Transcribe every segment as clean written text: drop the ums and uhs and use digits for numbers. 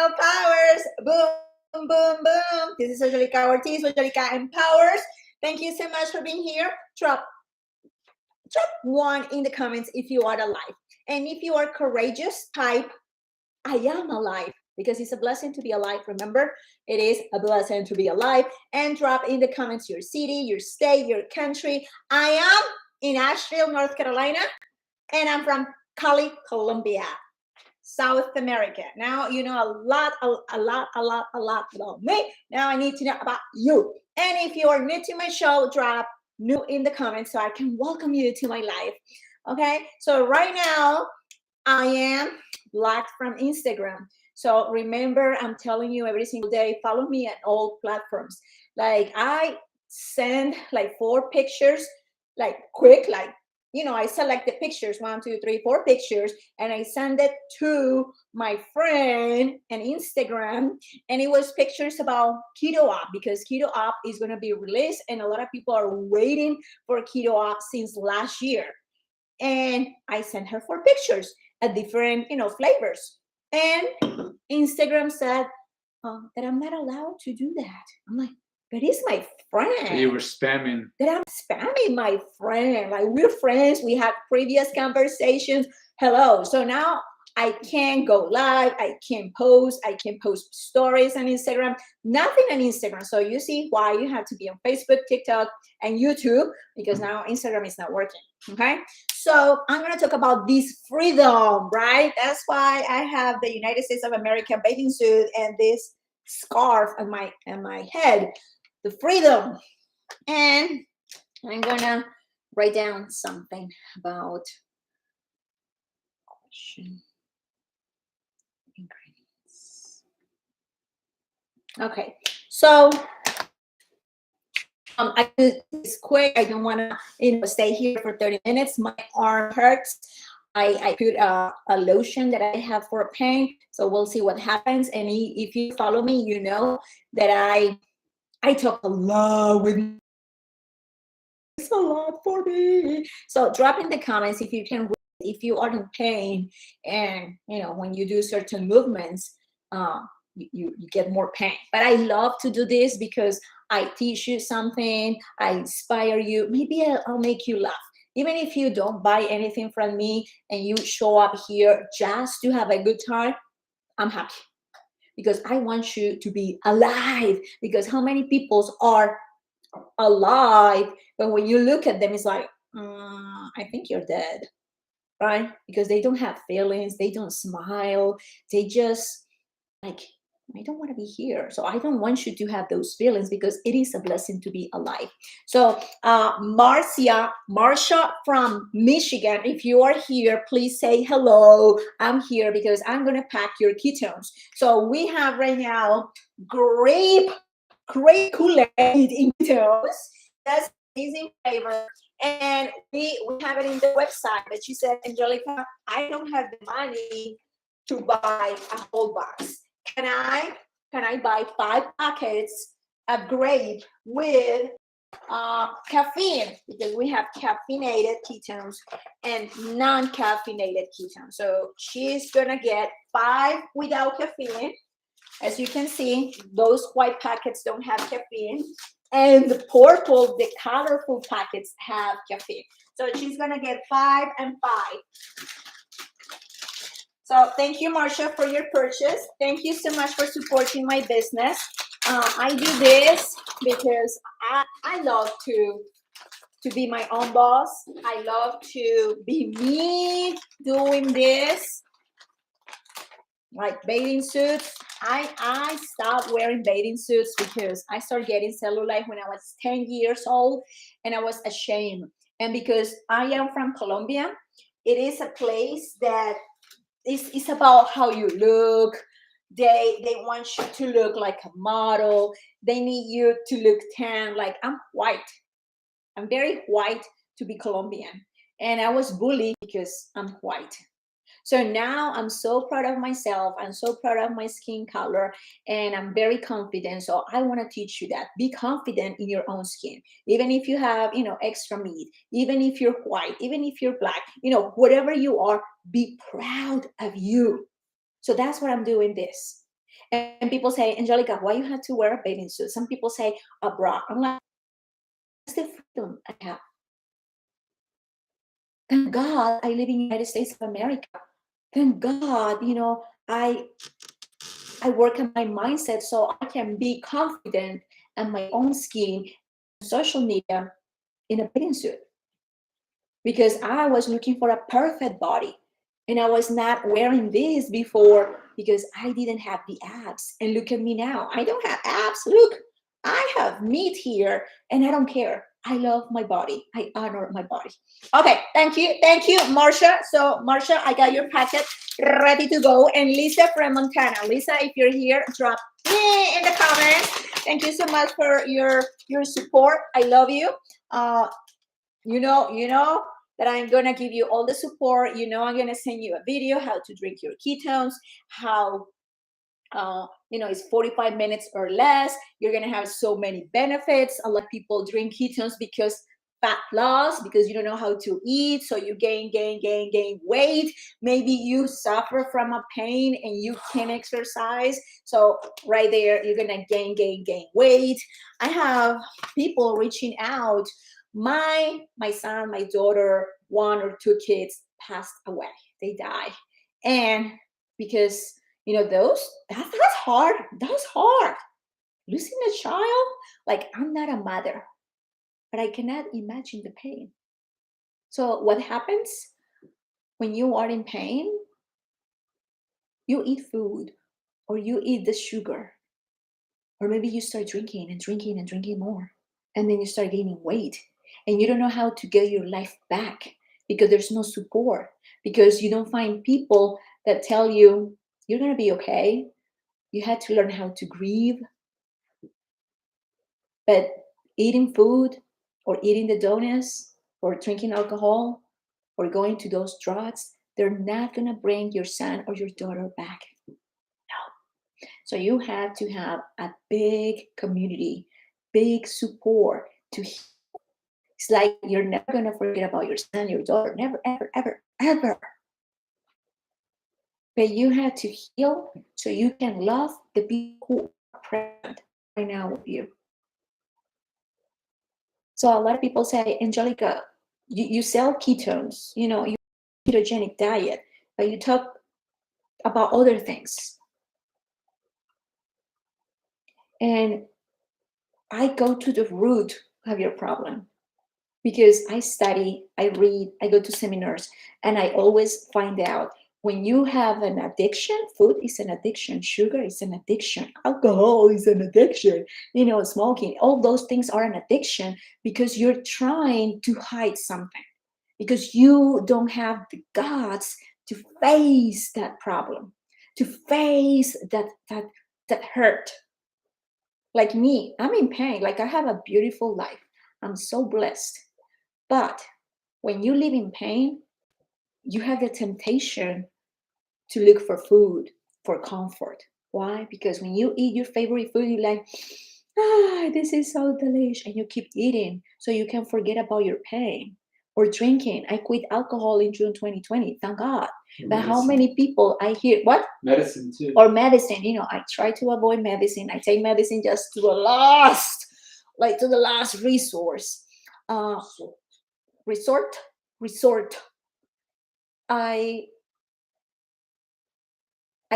female powers. Boom, boom, boom. This is Angelica Ortiz, Angelica Empowers. Thank you so much for being here. Drop one in the comments if you are alive. And if you are courageous, type I am alive, because it's a blessing to be alive. Remember, it is a blessing to be alive. And drop in the comments your city, your state, your country. I am in Asheville, North Carolina, and I'm from Cali, Colombia, South America. Now you know a lot about me. Now I need to know about you. And if you are new to my show, drop new in the comments so I can welcome you to my life. Okay, so right now I am blocked from Instagram. So remember, I'm telling you every single day, follow me at all platforms. Like I send like 4 pictures, like quick, like, I select the pictures, 1, 2, 3, 4 pictures, and I send it to my friend on Instagram. And it was pictures about Keto Up, because Keto Up is going to be released, and a lot of people are waiting for Keto Up since last year. And I sent her 4 pictures at different, flavors. And Instagram said that I'm not allowed to do that. I'm like, but it's my friend. So you were spamming. That I'm spamming my friend. Like, we're friends. We had previous conversations. Hello. So now I can go live. I can post. I can post stories on Instagram. Nothing on Instagram. So you see why you have to be on Facebook, TikTok, and YouTube, because now Instagram is not working. Okay. So I'm going to talk about this freedom, right? That's why I have the United States of America bathing suit and this scarf on my head. The freedom. And I'm going to write down something about ingredients. Okay. So I do this quick. I don't want to, stay here for 30 minutes. My arm hurts. I put a lotion that I have for pain. So we'll see what happens. And if you follow me, you know that I talk a lot with me. It's a lot for me. So drop in the comments if you can, if you are in pain, and when you do certain movements, you get more pain. But I love to do this because I teach you something, I inspire you. Maybe I'll make you laugh. Even if you don't buy anything from me and you show up here just to have a good time, I'm happy, because I want you to be alive. Because how many people are alive, but when you look at them, it's like, I think you're dead, right? Because they don't have feelings, they don't smile, they just like, I don't want to be here. So I don't want you to have those feelings, because it is a blessing to be alive. So Marcia from Michigan, if you are here, please say hello. I'm here because I'm going to pack your ketones. So we have right now grape Kool-Aid in ketones. That's amazing flavor. And we have it in the website. But she said, Angelica, I don't have the money to buy a whole box. Can I buy 5 packets of grape with caffeine? Because we have caffeinated ketones and non-caffeinated ketones. So she's gonna get 5 without caffeine. As you can see, those white packets don't have caffeine, and the purple, the colorful packets have caffeine. So she's gonna get 5 and 5. So thank you, Marcia, for your purchase. Thank you so much for supporting my business. I do this because I love to be my own boss. I love to be me doing this, like bathing suits. I stopped wearing bathing suits because I started getting cellulite when I was 10 years old, and I was ashamed. And because I am from Colombia, it is a place that it's about how you look. They want you to look like a model. They need you to look tan. Like, I'm white. I'm very white to be Colombian. And I was bullied because I'm white. So now I'm so proud of myself. I'm so proud of my skin color, and I'm very confident. So I want to teach you that. Be confident in your own skin. Even if you have, extra meat, even if you're white, even if you're black, whatever you are, be proud of you. So that's what I'm doing this. And people say, Angelica, why you have to wear a bathing suit? Some people say a bra. I'm like, that's the freedom I have. Thank God I live in the United States of America. Thank God, I work on my mindset so I can be confident in my own skin, social media, in a bathing suit. Because I was looking for a perfect body. And I was not wearing this before because I didn't have the abs. And look at me now. I don't have abs. Look, I have meat here and I don't care. I love my body. I honor my body. Okay, thank you. Thank you, Marcia. So, Marcia, I got your packet ready to go. And Lisa from Montana. Lisa, if you're here, drop me in the comments. Thank you so much for your support. I love you. You know that I'm gonna give you all the support. I'm gonna send you a video how to drink your ketones, how it's 45 minutes or less. You're gonna have so many benefits. A lot of people drink ketones because fat loss, because you don't know how to eat, so you gain weight. Maybe you suffer from a pain and you can't exercise, so right there you're gonna gain weight. I have people reaching out. My son, my daughter, one or two kids passed away. They died. And because that's hard. That's hard. Losing a child, like, I'm not a mother, but I cannot imagine the pain. So what happens when you are in pain? You eat food, or you eat the sugar, or maybe you start drinking and drinking and drinking more, and then you start gaining weight, and you don't know how to get your life back because there's no support, because you don't find people that tell you you're going to be okay. You had to learn how to grieve. But eating food, or eating the donuts, or drinking alcohol, or going to those drugs, they're not going to bring your son or your daughter back. No. So you have to have a big community, big support to heal. It's like you're never going to forget about your son, your daughter. Never, ever, ever, ever. But you have to heal so you can love the people who are present right now with you. So a lot of people say, Angelica, you sell ketones, you ketogenic diet, but you talk about other things. And I go to the root of your problem, because I study, I read, I go to seminars, and I always find out when you have an addiction. Food is an addiction, sugar is an addiction, alcohol is an addiction, smoking, all those things are an addiction, because you're trying to hide something, because you don't have the guts to face that problem, to face that hurt. Like me, I'm in pain. Like, I have a beautiful life. I'm so blessed. But when you live in pain, you have the temptation to look for food, for comfort. Why? Because when you eat your favorite food, you're like, this is so delicious. And you keep eating so you can forget about your pain. Or drinking. I quit alcohol in June 2020. Thank God. But how many people I hear, what? Medicine too. Or medicine. I try to avoid medicine. I take medicine just to the last, resource. Resort. I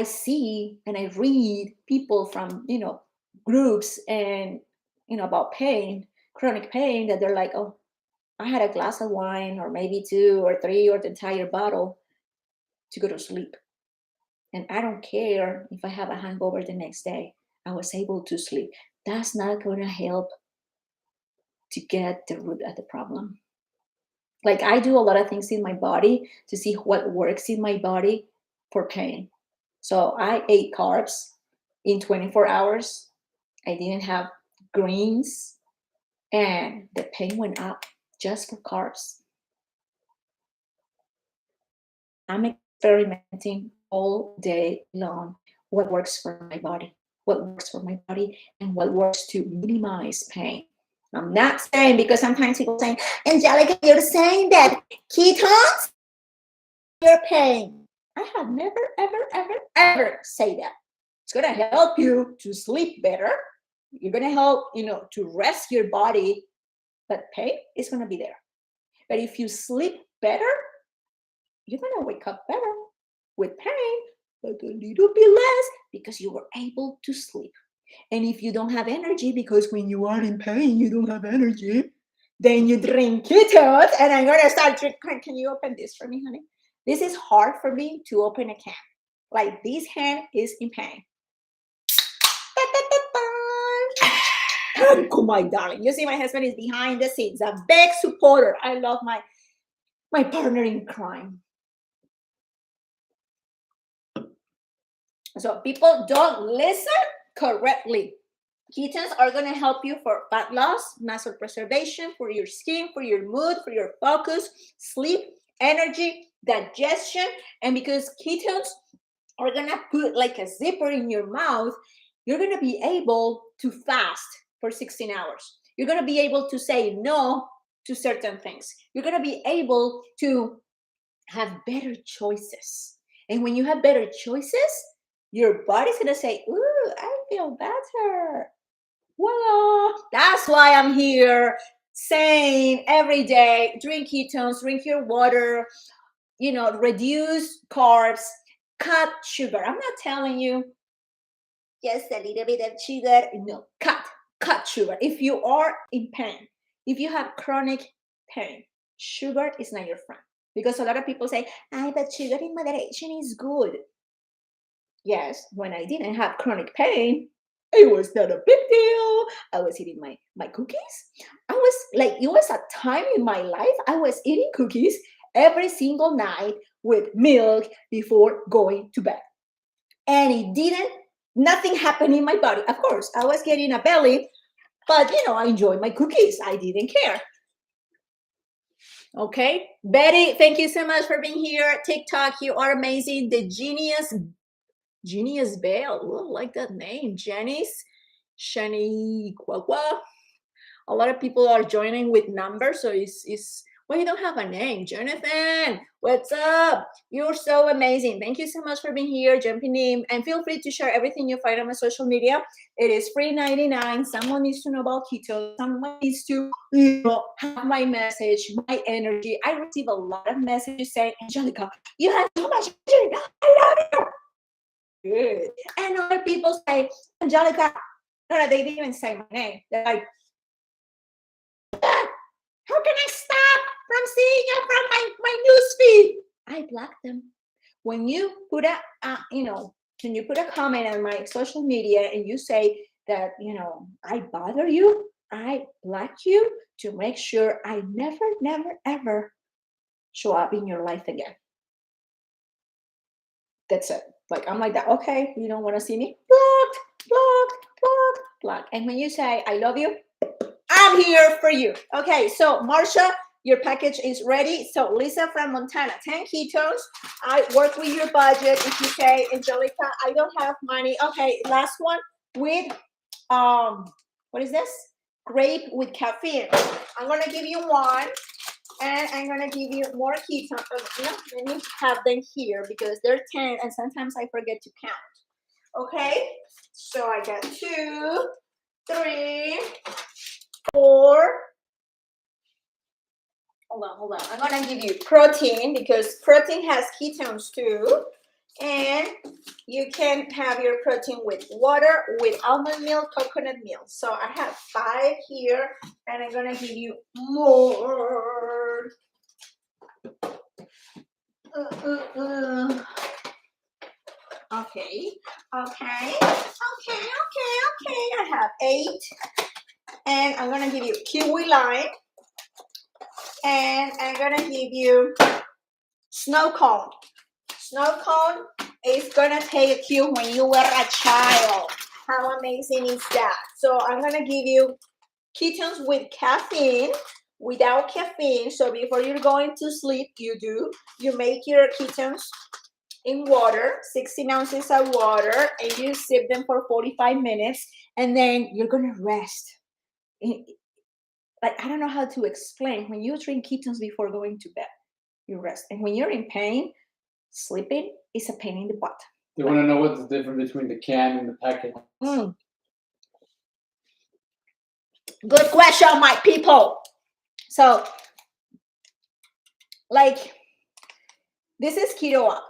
see and I read people from groups, and about pain, chronic pain, that they're like, oh, I had a glass of wine, or maybe two or three, or the entire bottle, to go to sleep, and I don't care if I have a hangover the next day. I was able to sleep. That's not going to help to get the root of the problem. Like, I do a lot of things in my body to see what works in my body for pain. So I ate carbs in 24 hours. I didn't have greens, and the pain went up just for carbs. I'm experimenting all day long what works for my body, and what works to minimize pain. I'm not saying, because sometimes people saying, Angelica, you're saying that ketones your pain. I have never, ever, ever, ever say that. It's going to help you to sleep better. You're going to help, to rest your body, but pain is going to be there. But if you sleep better, you're going to wake up better with pain, but a little bit less because you were able to sleep. And if you don't have energy, because when you are in pain, you don't have energy, then you drink ketones. And I'm going to start drinking. Can you open this for me, honey? This is hard for me to open a can. Like this hand is in pain. Oh, my darling. You see, my husband is behind the scenes, a big supporter. I love my partner in crime. So people don't listen correctly. Ketones are going to help you for fat loss, muscle preservation, for your skin, for your mood, for your focus, sleep, energy, digestion. And because ketones are going to put like a zipper in your mouth, you're going to be able to fast for 16 hours. You're going to be able to say no to certain things. You're going to be able to have better choices. And when you have better choices, your body's going to say, ooh, I feel better. Voila. That's why I'm here saying every day, drink ketones, drink your water, reduce carbs, cut sugar. I'm not telling you just a little bit of sugar. No, cut sugar. If you are in pain, if you have chronic pain, sugar is not your friend. Because a lot of people say, but sugar in moderation is good. Yes, when I didn't have chronic pain, it was not a big deal. I was eating my cookies. It was a time in my life, I was eating cookies every single night with milk before going to bed. And nothing happened in my body. Of course, I was getting a belly, but I enjoyed my cookies. I didn't care. Okay, Betty, thank you so much for being here. TikTok, you are amazing. The Genius Bale. Oh, I like that name. Janice Shani Kwakwa. A lot of people are joining with numbers, so it's well, you don't have a name. Jonathan, what's up? You're so amazing. Thank you so much for being here, jumping in, and feel free to share everything you find on my social media. It is free 99. Someone needs to know about keto. Someone needs to have my message, my energy. I receive a lot of messages saying, Angelica, you have so much energy. I love you. Good. And other people say, Angelica, no, they didn't even say my name. They're like, how can I stop from seeing you from my newsfeed? I block them. When you put can you put a comment on my social media and you say that, I bother you, I block you to make sure I never, never, ever show up in your life again. That's it. Like, I'm like that. Okay, you don't want to see me? Block. And when you say, I love you, I'm here for you. Okay, so Marsha, your package is ready. So Lisa from Montana, 10 ketones. I work with your budget. If you say, Angelica, I don't have money. Okay, last one with, what is this? Grape with caffeine. I'm going to give you one. And I'm going to give you more ketones. Let me have them here because they're 10 and sometimes I forget to count. Okay, so I got 2, 3, 4. Hold on. I'm going to give you protein because protein has ketones too. And you can have your protein with water, with almond milk, coconut milk. So I have 5 here and I'm going to give you more. Okay. I have 8. And I'm going to give you kiwi lime. And I'm going to give you snow cone. Snow cone is going to take you when you were a child. How amazing is that? So I'm going to give you ketones with caffeine, without caffeine. So before you're going to sleep, you make your ketones in water, 16 ounces of water, and you sip them for 45 minutes. And then you're going to rest. Like, I don't know how to explain. When you drink ketones before going to bed, you rest. And when you're in pain, sleeping is a pain in the butt. They want to know what's the difference between the can and the packet. Mm. Good question, my people. So, like, this is keto up.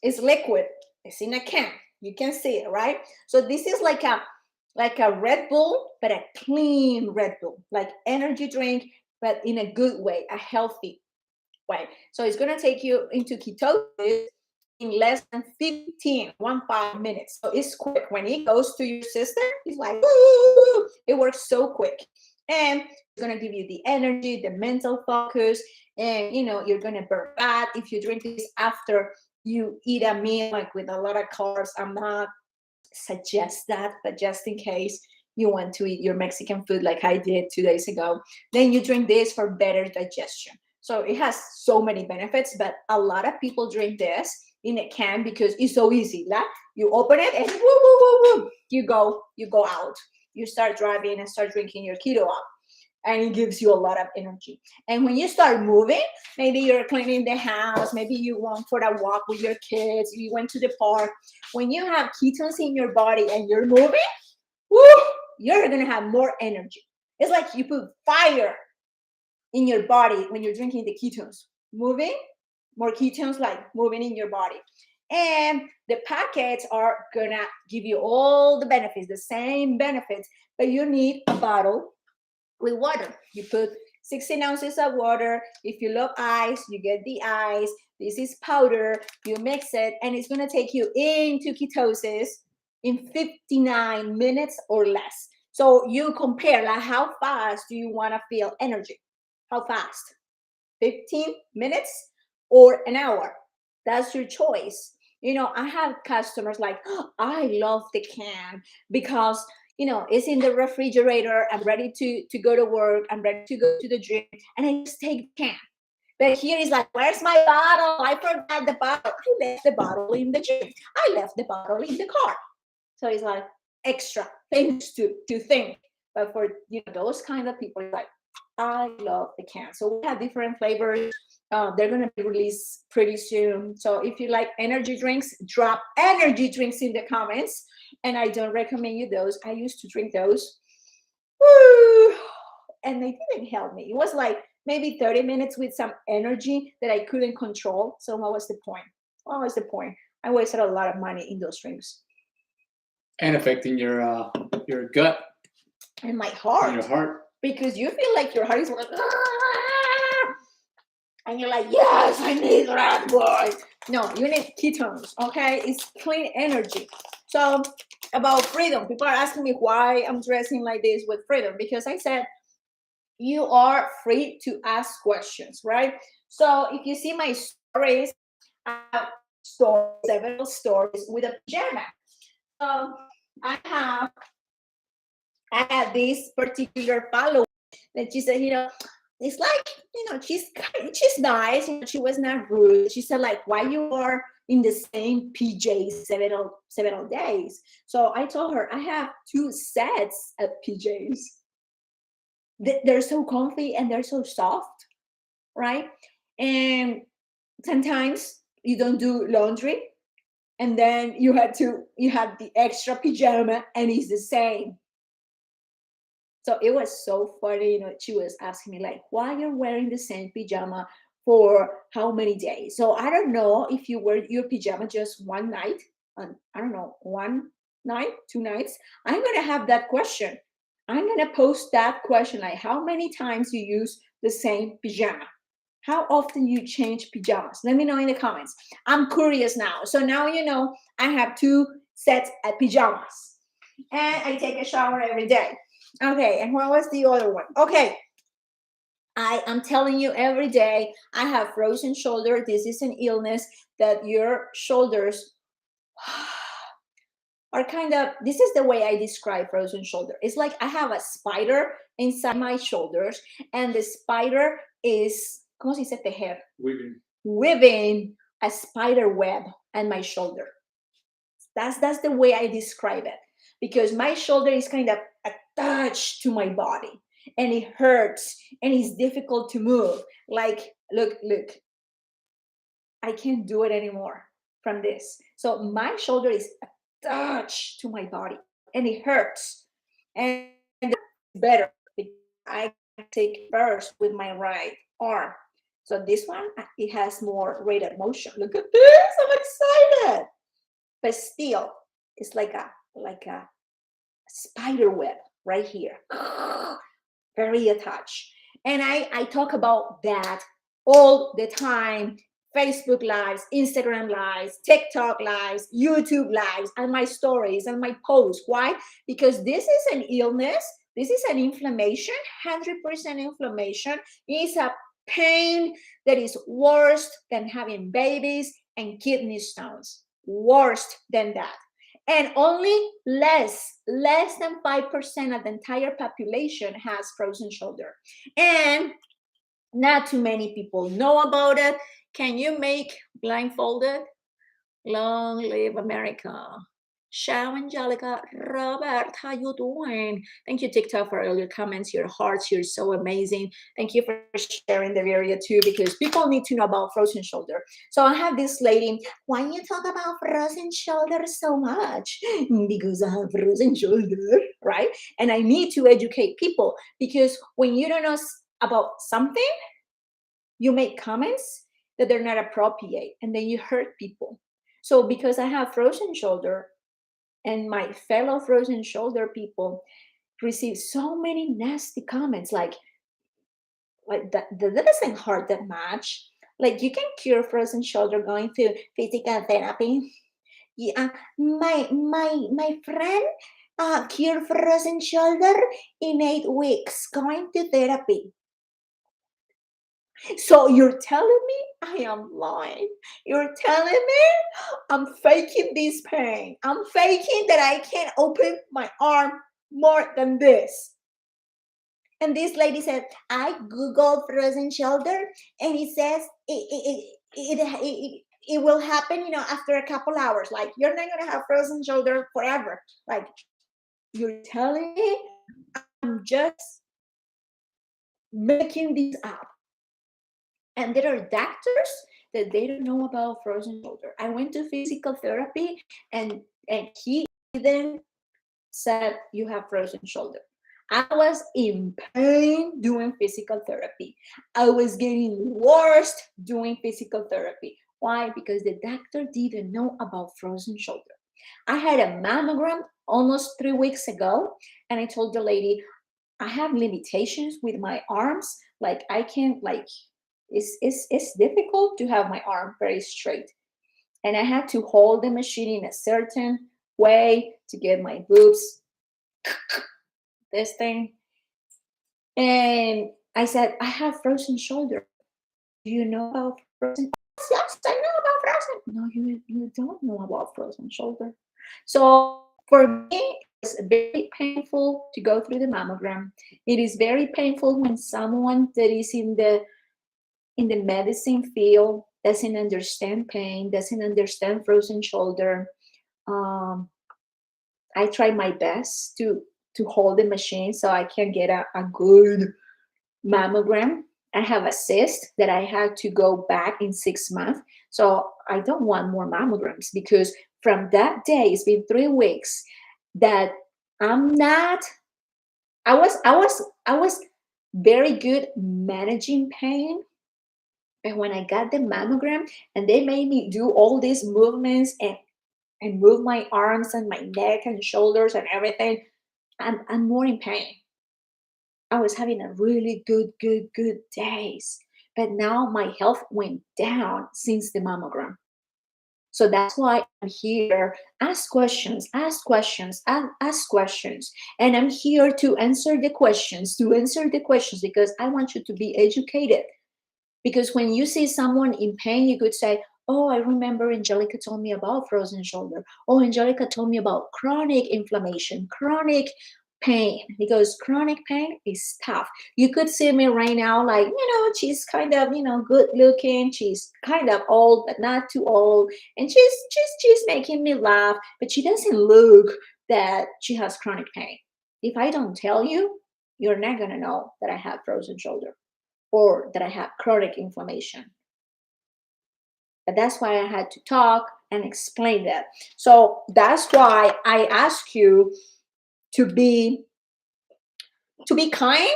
It's liquid. It's in a can. You can see it, right? So this is like a Red Bull, but a clean Red Bull, like energy drink, but in a good way, a healthy way. So it's gonna take you into ketosis in less than 15 minutes. So it's quick. When it goes to your system, it's like, woo, it works so quick. And it's gonna give you the energy, the mental focus, and you're gonna burn fat if you drink this after you eat a meal like with a lot of carbs. I'm not suggest that, but just in case you want to eat your Mexican food like I did 2 days ago, then you drink this for better digestion. So it has so many benefits, but a lot of people drink this in a can because it's so easy. Like you open it and woo, woo, woo, woo, you go out. You start driving and start drinking your keto up. And it gives you a lot of energy. And when you start moving, maybe you're cleaning the house, maybe you went for a walk with your kids, you went to the park. When you have ketones in your body and you're moving, woo, you're gonna have more energy. It's like you put fire in your body when you're drinking the ketones. Moving, more ketones, like moving in your body. And the packets are gonna give you all the benefits, the same benefits, but you need a bottle with water. You put 16 ounces of water. If you love ice, you get the ice. This is powder. You mix it, and it's going to take you into ketosis in 59 minutes or less. So you compare, like, how fast do you want to feel energy? How fast? 15 minutes or an hour? That's your choice. I have customers like, oh, I love the can because it's in the refrigerator. I'm ready to go to work. I'm ready to go to the gym, and I just take the can. But here is like, where's my bottle? I forgot the bottle. I left the bottle in the gym. I left the bottle in the car. So it's like extra things to think. But for those kind of people, it's like, I love the can. So we have different flavors. They're going to be released pretty soon. So if you like energy drinks, drop energy drinks in the comments. And I don't recommend you those. I used to drink those. Woo! And they didn't help me. It was like maybe 30 minutes with some energy that I couldn't control. So what was the point? What was the point? I wasted a lot of money in those drinks. And affecting your gut and my heart. and your heart. Because you feel like your heart is like, "Ah!" and you're like, yes, I need Red Bull. No, you need ketones, okay? It's clean energy. So about freedom, people are asking me why I'm dressing like this with freedom, because I said you are free to ask questions, right? So if you see my stories, I have several stories with a pajama. So I have I had this particular follower that she said, it's like, she's nice, she was not rude. She said, like, why you are in the same PJs several days? So I told her I have 2 sets of PJs. They're so comfy and they're so soft, right? And sometimes you don't do laundry, and then you have the extra pajama, and it's the same. So it was so funny, she was asking me like, why you're wearing the same pajama for how many days? So I don't know if you wear your pajama just one night, I don't know, 1 night, 2 nights. I'm going to have that question. I'm going to post that question, like how many times you use the same pajama? How often you change pajamas? Let me know in the comments. I'm curious now. So now I have 2 sets of pajamas. And I take a shower every day. Okay, and what was the other one? Okay, I am telling you every day I have frozen shoulder. This is an illness that your shoulders are kind of, this is the way I describe frozen shoulder. It's like I have a spider inside my shoulders, and the spider is, ¿cómo se dice tejer? Weaving a spider web on my shoulder. That's the way I describe it, because my shoulder is kind of attached to my body, and it hurts and it's difficult to move. Like, look, I can't do it anymore. from this. So my shoulder is attached to my body and it hurts. And better because I take first with my right arm. So this one, it has more rate of motion. Look at this, I'm excited. But still, it's like a spider web right here. Very attached. And I talk about that all the time. Facebook lives, Instagram lives, TikTok lives, YouTube lives, and my stories and my posts. Why? Because this is an illness. This is an inflammation, 100% inflammation. It's a pain that is worse than having babies and kidney stones. Worse than that. And only less than 5% of the entire population has frozen shoulder. And not too many people know about it. Can you make blindfolded? Long live America. Ciao, Angelica. Robert, how you doing? Thank you, TikTok, for all your comments, your hearts. You're so amazing. Thank you for sharing the area too, because people need to know about frozen shoulder. So I have this lady. Why you talk about frozen shoulder so much? Because I have frozen shoulder, right? And I need to educate people because when you don't know about something, you make comments that they're not appropriate and then you hurt people. So because I have frozen shoulder and my fellow frozen shoulder people receive so many nasty comments like that doesn't hurt that much. Like you can cure frozen shoulder going through physical therapy. Yeah, my friend cured frozen shoulder in 8 weeks going to therapy. So you're telling me I am lying. You're telling me I'm faking this pain. I'm faking that I can't open my arm more than this. And this lady said, I Googled frozen shoulder and it says it will happen, after a couple hours. Like you're not gonna have frozen shoulder forever. Like you're telling me I'm just making this up. And there are doctors that they don't know about frozen shoulder. I went to physical therapy and he then said you have frozen shoulder. I was in pain doing physical therapy. I was getting worse doing physical therapy. Why? Because the doctor didn't know about frozen shoulder. I had a mammogram almost 3 weeks ago, and I told the lady, I have limitations with my arms. Like I can't it's difficult to have my arm very straight. And I had to hold the machine in a certain way to get my boobs, this thing. And I said, I have frozen shoulder. Do you know about frozen? Yes, I know about frozen. No, you don't know about frozen shoulder. So for me, it's very painful to go through the mammogram. It is very painful when someone that is in the medicine field doesn't understand pain, doesn't understand frozen shoulder. Um, I try my best to hold the machine so I can get a good mammogram. I have a cyst that I had to go back in 6 months. So I don't want more mammograms because from that day, it's been 3 weeks that I'm not I was very good managing pain. And when I got the mammogram and they made me do all these movements and move my arms and my neck and shoulders and everything, I'm more in pain. I was having a really good days. But now my health went down since the mammogram. So that's why I'm here. Ask questions, ask questions, ask questions. And I'm here to answer the questions, because I want you to be educated. Because when you see someone in pain, you could say, oh, I remember Angelica told me about frozen shoulder. Oh, Angelica told me about chronic inflammation, chronic pain, because chronic pain is tough. You could see me right now, like, she's kind of, good looking. She's kind of old, but not too old. And she's making me laugh, but she doesn't look that she has chronic pain. If I don't tell you, you're not going to know that I have frozen shoulder or that I have chronic inflammation. But that's why I had to talk and explain that. So that's why I ask you to be kind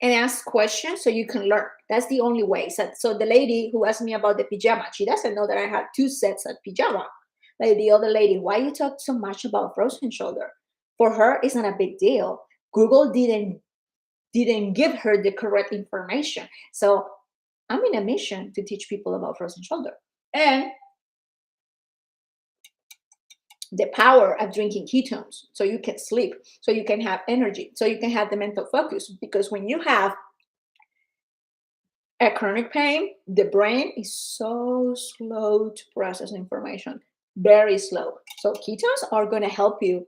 and ask questions so you can learn. That's the only way. So the lady who asked me about the pajama, she doesn't know that I have 2 sets of pajama. Like the other lady, why you talk so much about frozen shoulder? For her, it's not a big deal. Google didn't give her the correct information. So I'm in a mission to teach people about frozen shoulder and the power of drinking ketones so you can sleep, so you can have energy, so you can have the mental focus. Because when you have a chronic pain, the brain is so slow to process information, very slow. So ketones are going to help you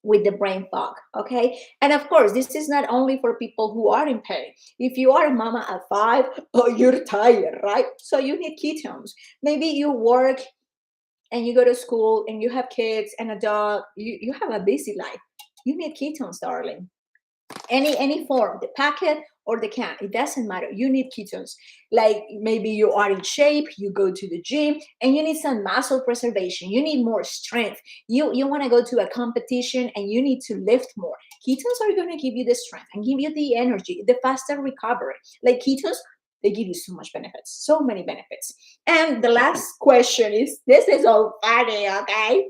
with the brain fog, okay? And of course, this is not only for people who are in pain. If you are a mama at 5, oh, you're tired, right? So you need ketones. Maybe you work and you go to school and you have kids and a dog, you have a busy life. You need ketones, darling. Any form, the packet or the can, it doesn't matter. You need ketones. Like maybe you are in shape, you go to the gym and you need some muscle preservation, you need more strength, you want to go to a competition and you need to lift more. Ketones are going to give you the strength and give you the energy, the faster recovery. Like ketones, they give you so much benefits, so many benefits. And the last question is, this is so funny, okay?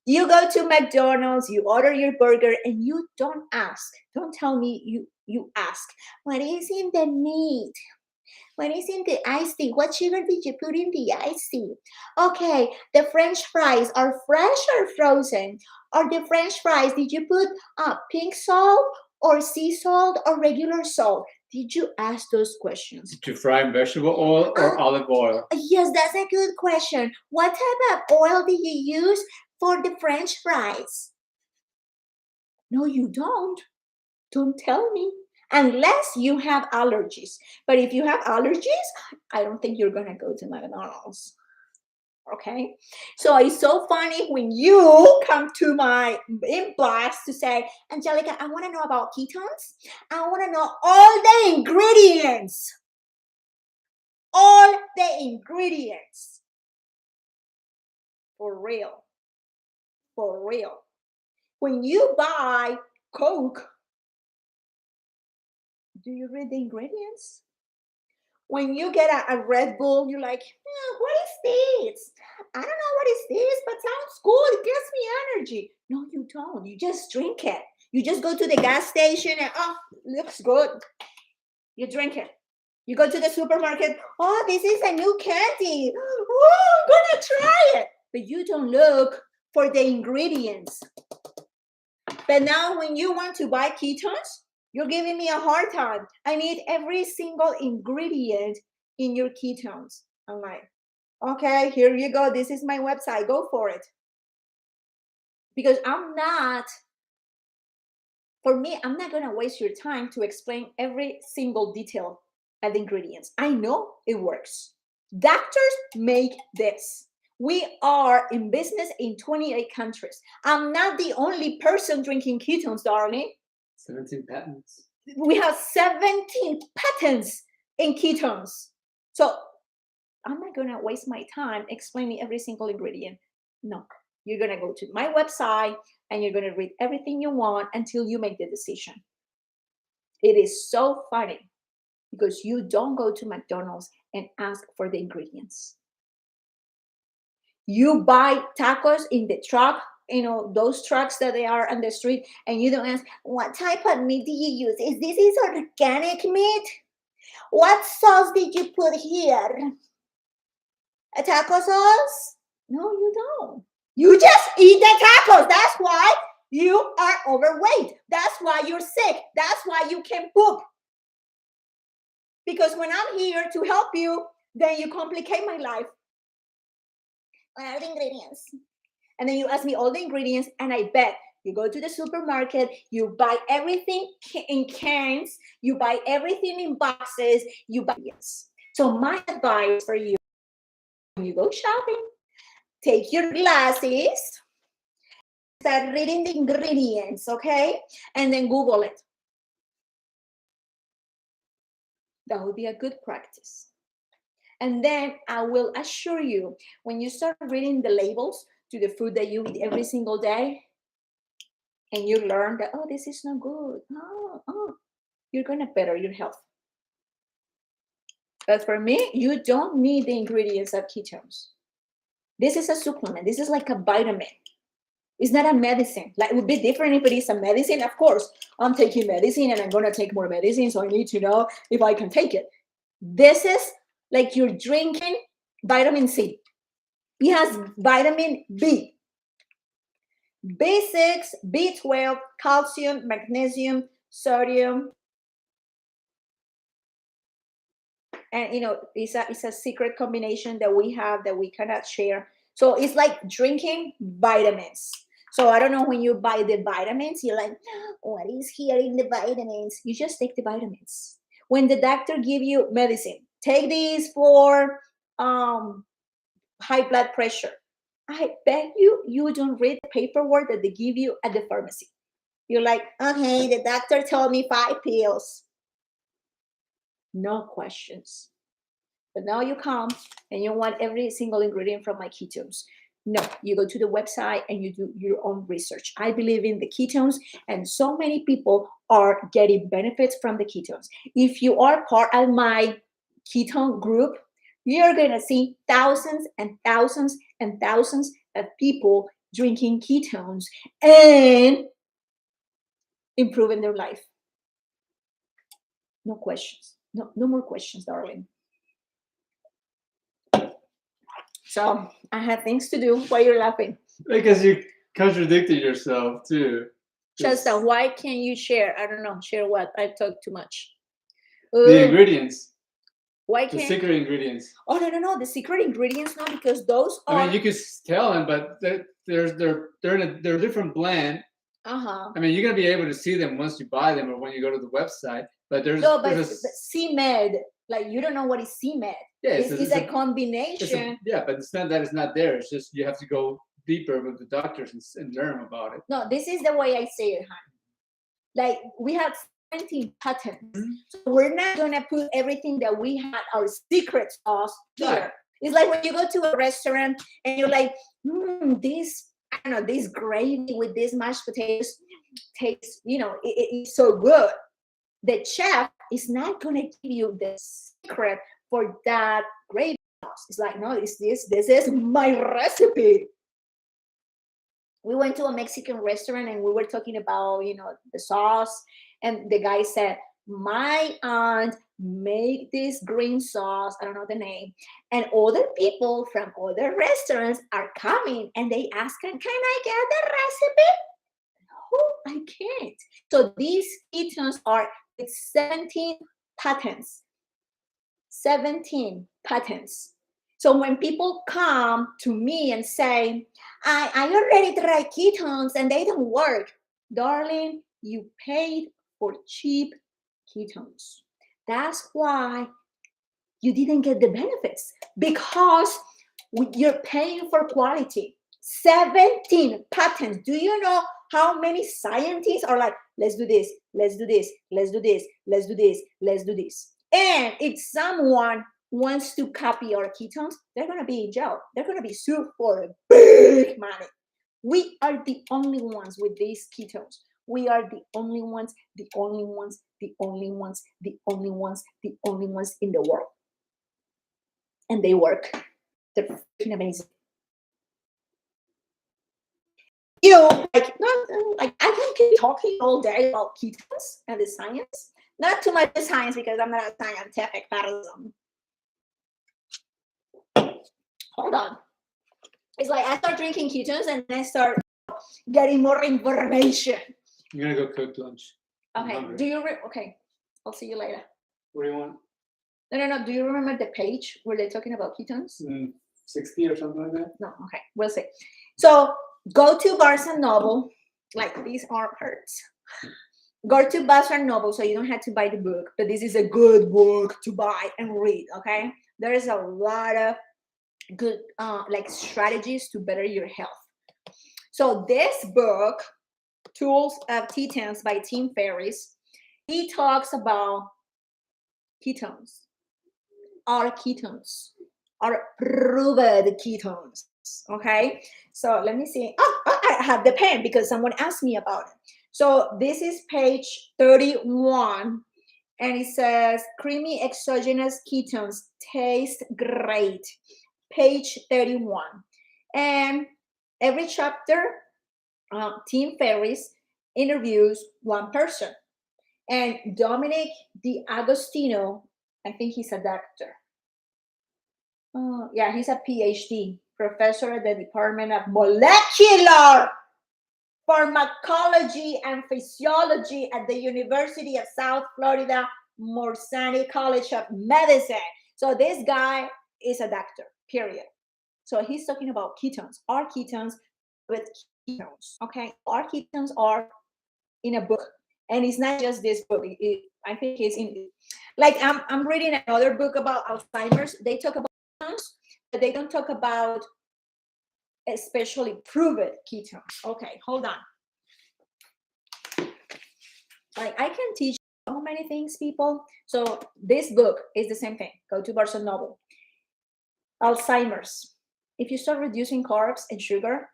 You go to McDonald's, you order your burger, and you don't ask. Don't tell me you ask, what is in the meat? What is in the iced tea? What sugar did you put in the iced tea? Okay, the French fries are fresh or frozen? Or the French fries, did you put pink salt or sea salt or regular salt? Did you ask those questions? Did you fry in vegetable oil or olive oil? Yes, that's a good question. What type of oil did you use for the French fries? No, you don't. Don't tell me. Unless you have allergies. But if you have allergies, I don't think you're going to go to McDonald's. Okay? So it's so funny when you come to my inbox to say, Angelica, I want to know about ketones. I want to know all the ingredients. All the ingredients. For real. For real. When you buy Coke, do you read the ingredients? When you get a Red Bull, you're like, what is this? I don't know what is this, but sounds good. It gives me energy. No, you don't. You just drink it. You just go to the gas station and, looks good. You drink it. You go to the supermarket. Oh, this is a new candy. Oh, I'm going to try it. But you don't look for the ingredients. But now when you want to buy ketones, you're giving me a hard time. I need every single ingredient in your ketones. I'm like, okay, here you go. This is my website. Go for it. Because I'm not going to waste your time to explain every single detail of the ingredients. I know it works. Doctors make this. We are in business in 28 countries. I'm not the only person drinking ketones, darling. 17 patents. We have 17 patents in ketones. So I'm not going to waste my time explaining every single ingredient. No, you're going to go to my website and you're going to read everything you want until you make the decision. It is so funny because you don't go to McDonald's and ask for the ingredients. You buy tacos in the truck, those trucks that they are on the street, and you don't ask, what type of meat do you use? Is this organic meat? What sauce did you put here? A taco sauce? No, you don't. You just eat the tacos. That's why you are overweight. That's why you're sick. That's why you can poop. Because when I'm here to help you, then you complicate my life. What are the ingredients? And then you ask me all the ingredients, and I bet you go to the supermarket, you buy everything in cans, you buy everything in boxes, you buy yes. So my advice for you, when you go shopping, take your glasses, start reading the ingredients, okay? And then Google it. That would be a good practice. And then I will assure you, when you start reading the labels to the food that you eat every single day, and you learn that, oh, this is not good. Oh, you're going to better your health. But for me, you don't need the ingredients of ketones. This is a supplement. This is like a vitamin. It's not a medicine. Like, it would be different if it is a medicine. Of course, I'm taking medicine and I'm going to take more medicine, so I need to know if I can take it. This is like you're drinking vitamin C. It has vitamin B, B6, B12, calcium, magnesium, sodium. And it's a secret combination that we have that we cannot share. So it's like drinking vitamins. So I don't know, when you buy the vitamins, you're like, what is here in the vitamins? You just take the vitamins. When the doctor give you medicine, take these for high blood pressure. I bet you don't read the paperwork that they give you at the pharmacy. You're like, okay, the doctor told me 5 pills. No questions. But now you come and you want every single ingredient from my ketones. No, you go to the website and you do your own research. I believe in the ketones, and so many people are getting benefits from the ketones. If you are part of my ketone group, you're going to see thousands and thousands and thousands of people drinking ketones and improving their life. No questions. No more questions, darling. So I have things to do. Why you're laughing? Because you contradicted yourself too. Shasta, why can't you share? I don't know. Share what? I talk too much. The ingredients. Why The can't? secret ingredients. Oh, no. The secret ingredients, no, because those are. I mean, you could tell them, but they're a different blend. Uh-huh. I mean, you're gonna be able to see them once you buy them or when you go to the website. But there's but CMed, like, you don't know what is CMed. Yeah, it's a combination. Yeah, but it's not that it's not there. It's just you have to go deeper with the doctors and learn about it. No, this is the way I say it, hon. Like, we have 17 patents. So we're not going to put everything that we had, our secret sauce, here. Right. It's like when you go to a restaurant and you're like, this gravy with this mashed potatoes tastes, it's so good. The chef is not going to give you the secret for that gravy sauce. It's like, no, this is my recipe. We went to a Mexican restaurant and we were talking about, the sauce. And the guy said, my aunt made this green sauce, I don't know the name. And other people from other restaurants are coming and they ask him, can I get the recipe? No, I can't. So these ketones are with 17 patents. 17 patents. So when people come to me and say, I already tried ketones and they don't work, darling, you paid for cheap ketones. That's why you didn't get the benefits, because you're paying for quality. 17 patents. Do you know how many scientists are like, let's do this, let's do this, let's do this, let's do this, let's do this. And if someone wants to copy our ketones, they're going to be in jail. They're going to be sued for big money. We are the only ones with these ketones. We are the only ones, the only ones, the only ones, the only ones, the only ones in the world. And they work. They're freaking amazing. I can keep talking all day about ketones and the science. Not too much science, because I'm not a scientific person. Hold on. It's like I start drinking ketones and then I start getting more information. I'm gonna go cook lunch. Okay. Okay. I'll see you later. What do you want? No. Do you remember the page where they're talking about ketones? 60 or something like that? No. Okay. We'll see. So go to Barnes and Noble. Like, these arm hurts. Go to Barnes and Noble, so you don't have to buy the book, but this is a good book to buy and read. Okay. There is a lot of good strategies to better your health. So this book, Tools of Ketones by Tim Ferriss, he talks about ketones, our ketones. are proven ketones. Okay, so let me see. I have the pen because someone asked me about it. So this is page 31, and it says creamy exogenous ketones taste great. Page 31. And every chapter, Tim Ferriss interviews one person. And Dominic D'Agostino, I think he's a doctor. Yeah, he's a PhD, professor at the Department of Molecular Pharmacology and Physiology at the University of South Florida, Morsani College of Medicine. So this guy is a doctor, period. So he's talking about ketones. Are ketones with ketones? Okay, our ketones are in a book, and it's not just this book. I think it's in, like, I'm reading another book about Alzheimer's. They talk about ketones, but they don't talk about especially proven ketones. Okay, hold on. Like, I can teach so many things, people. So this book is the same thing. Go to Barnes & Noble. Alzheimer's. If you start reducing carbs and sugar,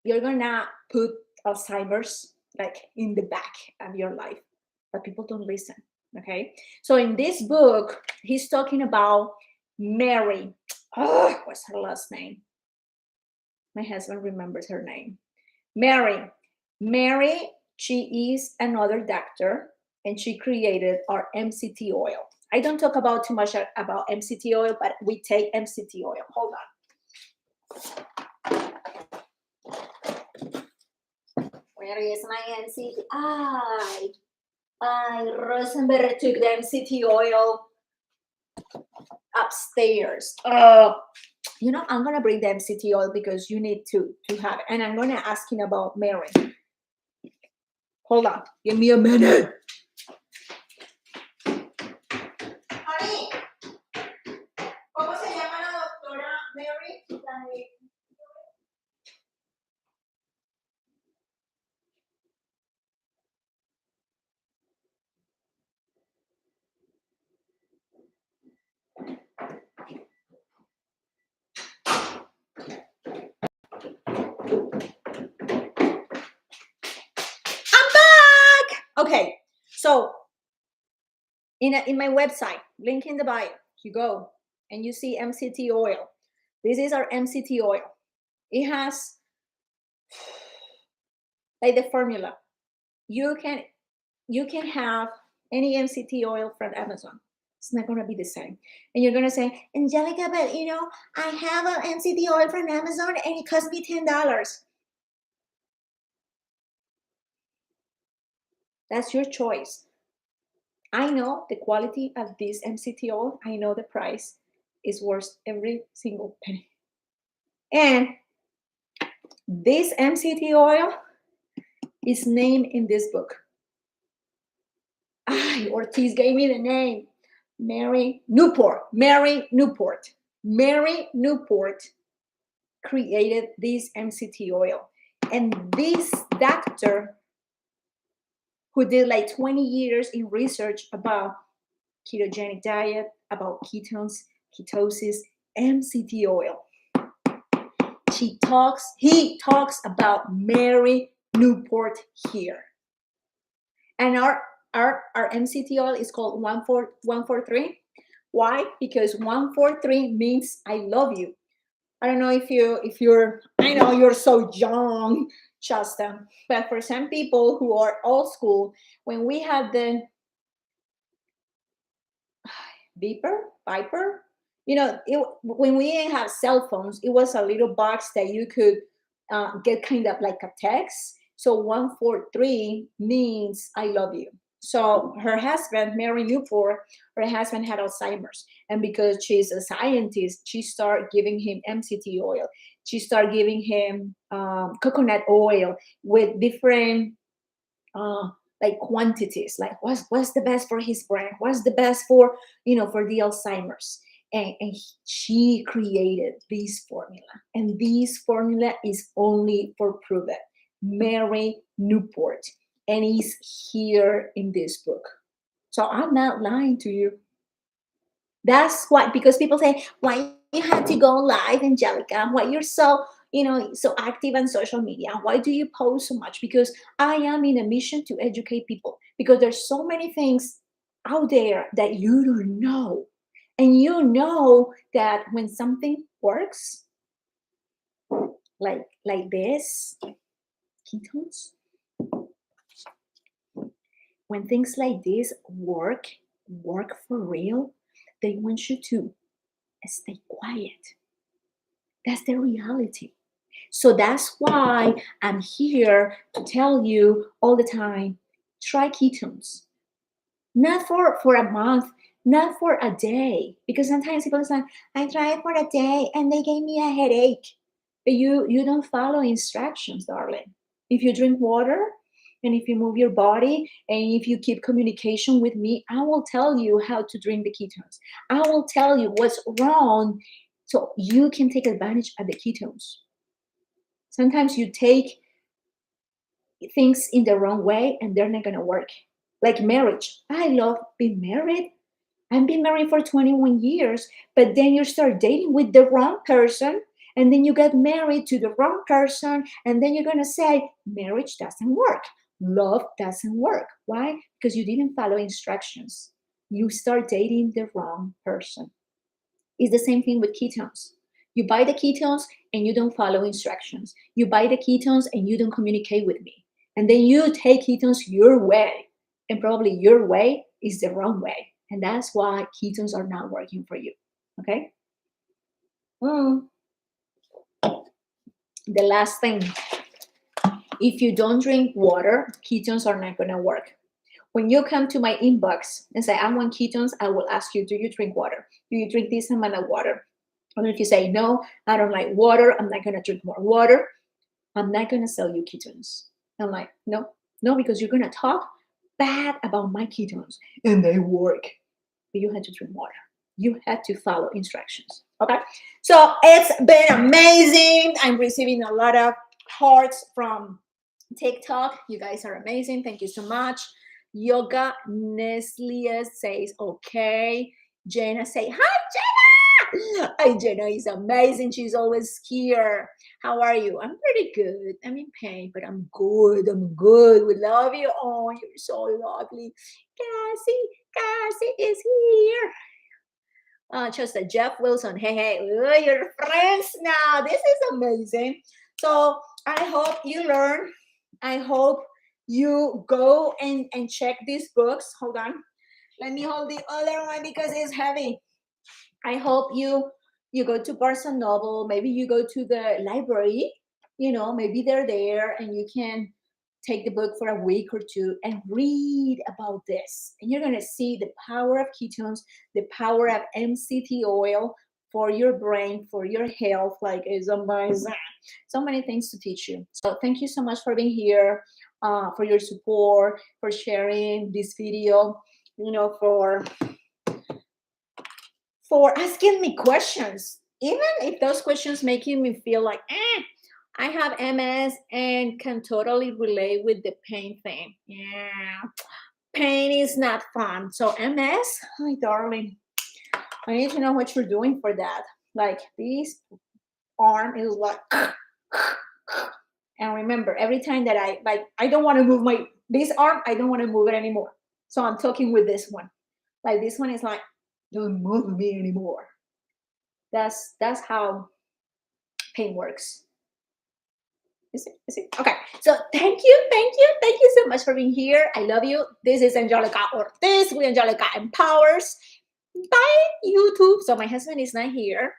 you're gonna put Alzheimer's like in the back of your life, but people don't listen. Okay, so in this book, he's talking about Mary. Oh, what's her last name? My husband remembers her name. Mary. She is another doctor, and she created our MCT oil. I don't talk about too much about MCT oil, but we take MCT oil. Hold on. Where is my MCT? Rosenberg took the MCT oil upstairs. I'm gonna bring the MCT oil because you need to have it, and I'm gonna ask him about Mary. Hold on, give me a minute. Honey, ¿cómo se llama la doctora Mary? I'm back. Okay, so in my website, link in the bio, you go and you see MCT oil. This is our MCT oil. It has like the formula. You can have any MCT oil from Amazon. It's not gonna be the same. And you're gonna say, Angelica, but I have an MCT oil from Amazon and it cost me $10. That's your choice. I know the quality of this MCT oil. I know the price is worth every single penny. And this MCT oil is named in this book. Ortiz gave me the name. Mary Newport created this MCT oil. And this doctor who did like 20 years in research about ketogenic diet, about ketones, ketosis, MCT oil. He talks about Mary Newport here. And our MCT oil is called 143. Why? Because 143 means I love you. I don't know if you're, I know you're so young, Shasta, but for some people who are old school, when we had the Viper, when we didn't have cell phones, it was a little box that you could get kind of like a text. So 143 means I love you. So her husband, Mary Newport, her husband had Alzheimer's. And because she's a scientist, she started giving him MCT oil. She started giving him coconut oil with different like quantities, like what's the best for his brain, what's the best for for the Alzheimer's. And she created this formula, and this formula is only for proven. Mary Newport, and is here in this book. So I'm not lying to you. That's why, because people say, why you had to go live, Angelica? Why you're so, so active on social media? Why do you post so much? Because I am in a mission to educate people, because there's so many things out there that you don't know. And you know that when something works, like this, ketones, when things like this work for real, they want you to stay quiet. That's the reality. So that's why I'm here to tell you all the time, try ketones. Not for a month, not for a day. Because sometimes people say, I tried for a day and they gave me a headache. But you don't follow instructions, darling. If you drink water and if you move your body and if you keep communication with me, I will tell you how to drink the ketones. I will tell you what's wrong so you can take advantage of the ketones. Sometimes you take things in the wrong way and they're not going to work. Like marriage. I love being married. I've been married for 21 years, but then you start dating with the wrong person, and then you get married to the wrong person, and then you're going to say, marriage doesn't work. Love doesn't work. Why? Because you didn't follow instructions. You start dating the wrong person. It's the same thing with ketones. You buy the ketones and you don't follow instructions. You buy the ketones and you don't communicate with me. And then you take ketones your way. And probably your way is the wrong way. And that's why ketones are not working for you. Okay? Mm. The last thing, if you don't drink water, ketones are not going to work. When you come to my inbox and say, I want ketones, I will ask you, do you drink water? Do you drink this amount of water? And if you say, no, I don't like water, I'm not going to drink more water, I'm not going to sell you ketones. I'm like, no, no, because you're going to talk bad about my ketones and they work. But you had to drink water. You had to follow instructions. Okay. So it's been amazing. I'm receiving a lot of hearts from TikTok. You guys are amazing. Thank you so much. Yoga Neslia says, okay. Jenna say, hi, Jenna. Hi, Jenna is amazing. She's always here. How are you? I'm pretty good. I'm in pain, but I'm good. I'm good. We love you. Oh, you're so lovely. Cassie is here. Just a Jeff Wilson. Hey, you're friends now. This is amazing. So I hope you learn. I hope you go and check these books. Hold on. Let me hold the other one because it's heavy. I hope you go to Barnes and Noble. Maybe you go to the library. Maybe they're there and you can take the book for a week or two and read about this. And you're going to see the power of ketones, the power of MCT oil for your brain, for your health. Like, it's amazing. So many things to teach you. So thank you so much for being here, for your support, for sharing this video, for asking me questions. Even if those questions making me feel like, I have MS and can totally relate with the pain thing. Yeah, pain is not fun. So MS, my darling, I need to know what you're doing for that. Like, this arm is like, and remember, every time that I don't want to move this arm, I don't want to move it anymore. So I'm talking with this one. Like, this one is like, don't move me anymore. That's how pain works. Is it? Okay. So thank you so much for being here. I love you. This is Angelica Ortiz with Angelica Empowers. Bye, YouTube. So my husband is not here.